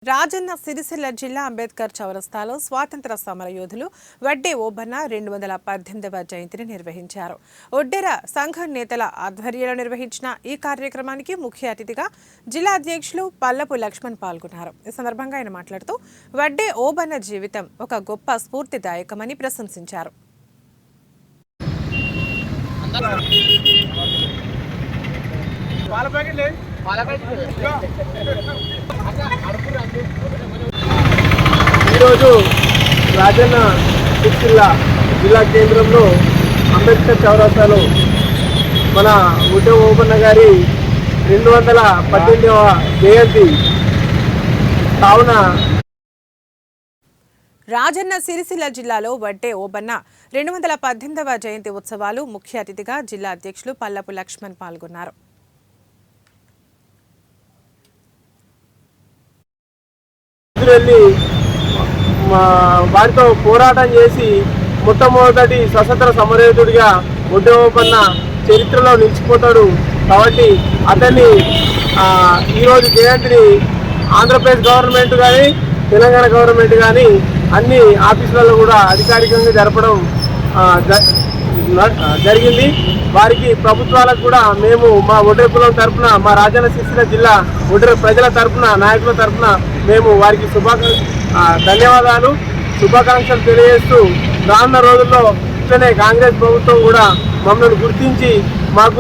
రాజన్న సిరిసిల్ల జిల్లా అంబేద్కర్ చౌరస్తాలో స్వాతంత్ర సమరయోధులు వడ్డే ఓబన్న 218వ జయంతిని నిర్వహించారు. ఒడ్డెర సంఘం నేతల ఆధ్వర్యంలో నిర్వహించిన ఈ కార్యక్రమానికి ముఖ్య అతిథిగా జిల్లా అధ్యక్షులు పల్లపు లక్ష్మణ్ పాల్గొన్నారు. ఈ సందర్భంగా ఆయన మాట్లాడుతూ వడ్డే ఓబన్న జీవితం ఒక గొప్ప స్ఫూర్తిదాయకమని ప్రశంసించారు. ఈరోజు రాజన్న సిరిసిల్ల జిల్లా కేంద్రంలో అంబేద్కర్ చౌరస్తాలో మన వడ్డే ఓబన్న గారి 218వ జయంతి కావున రాజన్న సిరిసిల్ల జిల్లాలో వడ్డే ఓబన్న 218వ జయంతి ఉత్సవాలు ముఖ్య అతిథిగా జిల్లా అధ్యక్షులు పల్లపు లక్ష్మణ్ పాల్గొన్నారు. వెళ్ళి వారితో పోరాటం చేసి మొట్టమొదటి స్వతంత్ర సమరయోధుడిగా వడ్డే ఓబన్న చరిత్రలో నిలిచిపోతాడు. కాబట్టి అతన్ని ఈరోజు జయంతిని ఆంధ్రప్రదేశ్ గవర్నమెంట్ కానీ తెలంగాణ గవర్నమెంట్ కానీ అన్ని ఆఫీసులలో కూడా అధికారికంగా జరపడం జరిగింది. వారికి ప్రభుత్వాలకు కూడా మేము మా ఒడ్డెర కులం తరఫున, మా రాజన్న సిరిసిల్ల జిల్లా ఒడ్డెర ప్రజల తరఫున, నాయకుల తరఫున మేము వారికి ధన్యవాదాలు, శుభాకాంక్షలు తెలియజేస్తూ రానున్న రోజుల్లో ఇట్లనే కాంగ్రెస్ ప్రభుత్వం కూడా మమ్మల్ని గుర్తించి మాకు